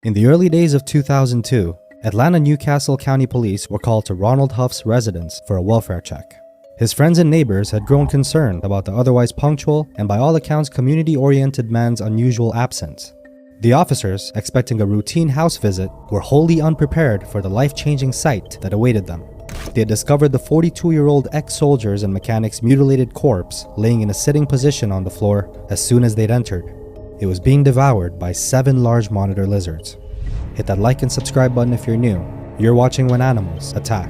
In the early days of 2002, Atlanta-Newcastle County Police were called to Ronald Huff's residence for a welfare check. His friends and neighbors had grown concerned about the otherwise punctual and by all accounts community-oriented man's unusual absence. The officers, expecting a routine house visit, were wholly unprepared for the life-changing sight that awaited them. They had discovered the 42-year-old ex-soldier's and mechanic's mutilated corpse laying in a sitting position on the floor as soon as they'd entered. It was being devoured by 7 large monitor lizards. Hit that like and subscribe button if you're new. You're watching When Animals Attack.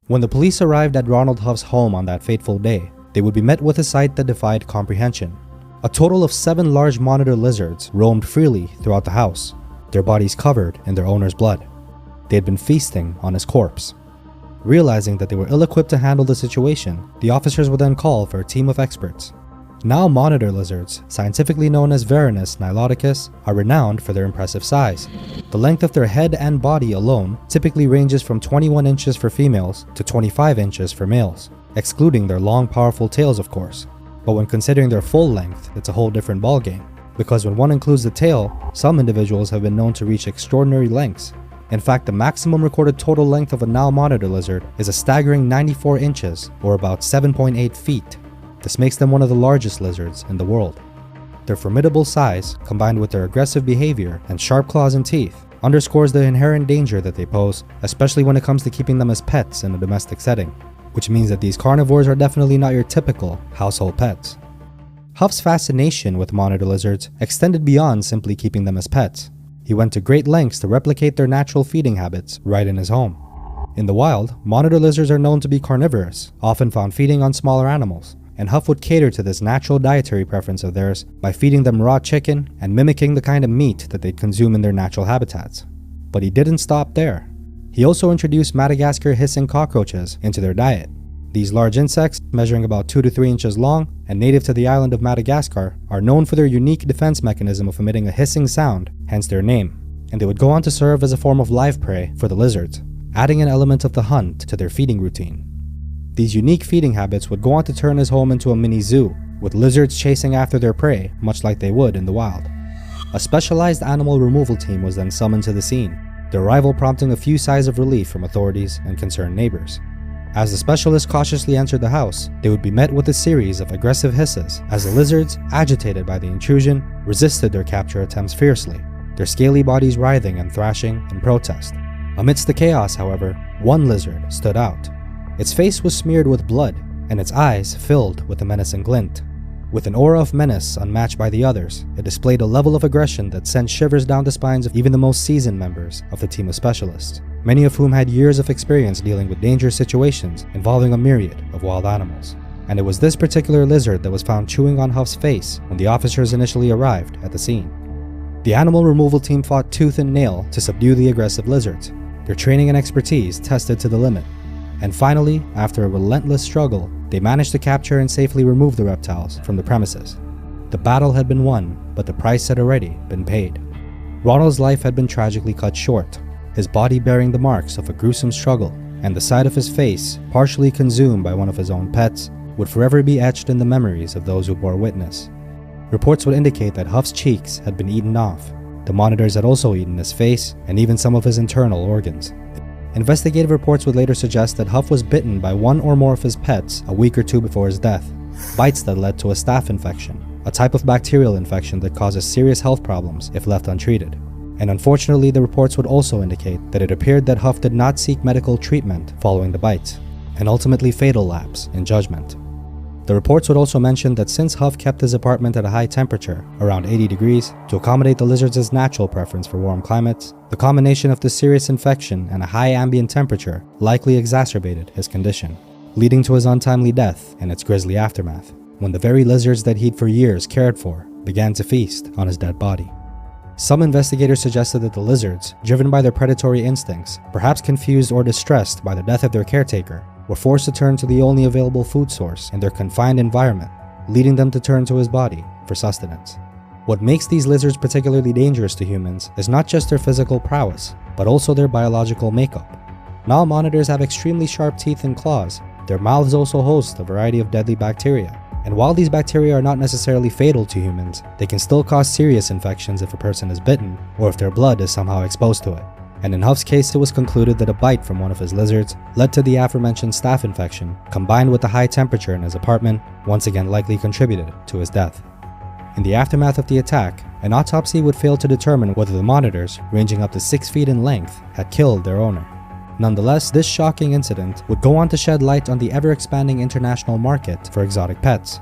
When the police arrived at Ronald Huff's home on that fateful day, they would be met with a sight that defied comprehension. A total of 7 large monitor lizards roamed freely throughout the house, their bodies covered in their owner's blood. They had been feasting on his corpse. Realizing that they were ill-equipped to handle the situation, the officers would then call for a team of experts. Now monitor lizards, scientifically known as Varanus niloticus, are renowned for their impressive size. The length of their head and body alone typically ranges from 21 inches for females to 25 inches for males, excluding their long, powerful tails, of course. But when considering their full length, it's a whole different ballgame, because when one includes the tail, some individuals have been known to reach extraordinary lengths. In fact, the maximum recorded total length of a Nile monitor lizard is a staggering 94 inches, or about 7.8 feet. This makes them one of the largest lizards in the world. Their formidable size, combined with their aggressive behavior and sharp claws and teeth, underscores the inherent danger that they pose, especially when it comes to keeping them as pets in a domestic setting, which means that these carnivores are definitely not your typical household pets. Huff's fascination with monitor lizards extended beyond simply keeping them as pets. He went to great lengths to replicate their natural feeding habits right in his home. In the wild, monitor lizards are known to be carnivorous, often found feeding on smaller animals, and Huff would cater to this natural dietary preference of theirs by feeding them raw chicken and mimicking the kind of meat that they'd consume in their natural habitats. But he didn't stop there. He also introduced Madagascar hissing cockroaches into their diet. These large insects, measuring about 2 to 3 inches long and native to the island of Madagascar, are known for their unique defense mechanism of emitting a hissing sound, hence their name. And they would go on to serve as a form of live prey for the lizards, adding an element of the hunt to their feeding routine. These unique feeding habits would go on to turn his home into a mini zoo, with lizards chasing after their prey, much like they would in the wild. A specialized animal removal team was then summoned to the scene, their arrival prompting a few sighs of relief from authorities and concerned neighbors. As the specialists cautiously entered the house, they would be met with a series of aggressive hisses as the lizards, agitated by the intrusion, resisted their capture attempts fiercely, their scaly bodies writhing and thrashing in protest. Amidst the chaos, however, one lizard stood out. Its face was smeared with blood, and its eyes filled with a menacing glint. With an aura of menace unmatched by the others, it displayed a level of aggression that sent shivers down the spines of even the most seasoned members of the team of specialists, many of whom had years of experience dealing with dangerous situations involving a myriad of wild animals. And it was this particular lizard that was found chewing on Huff's face when the officers initially arrived at the scene. The animal removal team fought tooth and nail to subdue the aggressive lizards, their training and expertise tested to the limit. And finally, after a relentless struggle, they managed to capture and safely remove the reptiles from the premises. The battle had been won, but the price had already been paid. Ronald's life had been tragically cut short, his body bearing the marks of a gruesome struggle, and the side of his face, partially consumed by one of his own pets, would forever be etched in the memories of those who bore witness. Reports would indicate that Huff's cheeks had been eaten off. The monitors had also eaten his face and even some of his internal organs. Investigative reports would later suggest that Huff was bitten by one or more of his pets a week or 2 before his death, bites that led to a staph infection, a type of bacterial infection that causes serious health problems if left untreated. And unfortunately, the reports would also indicate that it appeared that Huff did not seek medical treatment following the bites, an ultimately fatal lapse in judgment. The reports would also mention that since Huff kept his apartment at a high temperature, around 80 degrees, to accommodate the lizards' natural preference for warm climates, the combination of the serious infection and a high ambient temperature likely exacerbated his condition, leading to his untimely death and its grisly aftermath, when the very lizards that he'd for years cared for began to feast on his dead body. Some investigators suggested that the lizards, driven by their predatory instincts, perhaps confused or distressed by the death of their caretaker, were forced to turn to the only available food source in their confined environment, leading them to turn to his body for sustenance. What makes these lizards particularly dangerous to humans is not just their physical prowess, but also their biological makeup. Nile monitors have extremely sharp teeth and claws. Their mouths also host a variety of deadly bacteria, And while these bacteria are not necessarily fatal to humans, they can still cause serious infections if a person is bitten or if their blood is somehow exposed to it. And in Huff's case, it was concluded that a bite from one of his lizards led to the aforementioned staph infection, combined with the high temperature in his apartment, once again likely contributed to his death. In the aftermath of the attack, an autopsy would fail to determine whether the monitors, ranging up to 6 feet in length, had killed their owner. Nonetheless, this shocking incident would go on to shed light on the ever-expanding international market for exotic pets.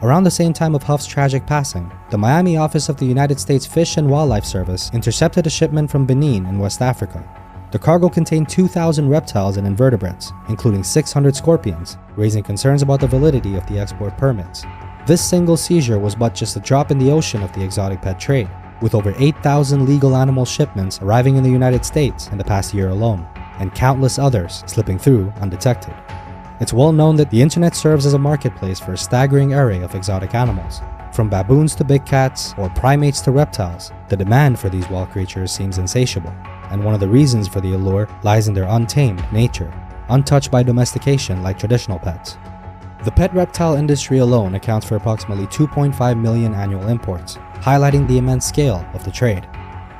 Around the same time of Huff's tragic passing, the Miami office of the United States Fish and Wildlife Service intercepted a shipment from Benin in West Africa. The cargo contained 2,000 reptiles and invertebrates, including 600 scorpions, raising concerns about the validity of the export permits. This single seizure was but just a drop in the ocean of the exotic pet trade, with over 8,000 legal animal shipments arriving in the United States in the past year alone, and countless others slipping through undetected. It's well known that the internet serves as a marketplace for a staggering array of exotic animals. From baboons to big cats, or primates to reptiles, the demand for these wild creatures seems insatiable, and one of the reasons for the allure lies in their untamed nature, untouched by domestication like traditional pets. The pet reptile industry alone accounts for approximately 2.5 million annual imports, highlighting the immense scale of the trade.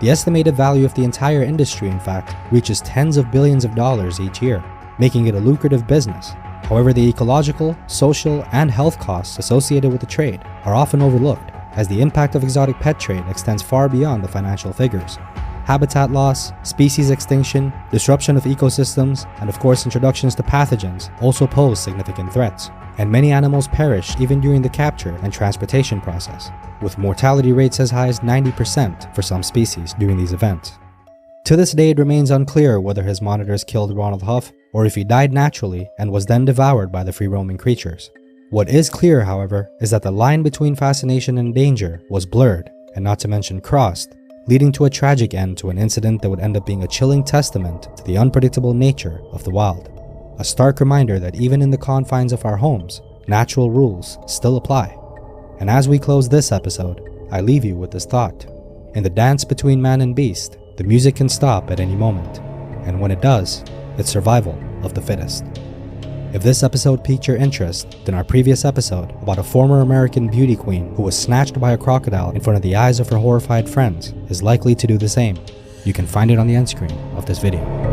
The estimated value of the entire industry, in fact, reaches tens of billions of dollars each year, making it a lucrative business. However, the ecological, social, and health costs associated with the trade are often overlooked, as the impact of exotic pet trade extends far beyond the financial figures. Habitat loss, species extinction, disruption of ecosystems, and of course introductions to pathogens also pose significant threats, and many animals perish even during the capture and transportation process, with mortality rates as high as 90% for some species during these events. To this day, it remains unclear whether his monitors killed Ronald Huff or if he died naturally and was then devoured by the free-roaming creatures. What is clear, however, is that the line between fascination and danger was blurred, and not to mention crossed, leading to a tragic end to an incident that would end up being a chilling testament to the unpredictable nature of the wild. A stark reminder that even in the confines of our homes, natural rules still apply. And as we close this episode, I leave you with this thought. In the dance between man and beast, the music can stop at any moment, and when it does, it's survival of the fittest. If this episode piqued your interest, then our previous episode about a former American beauty queen who was snatched by a crocodile in front of the eyes of her horrified friends is likely to do the same. You can find it on the end screen of this video.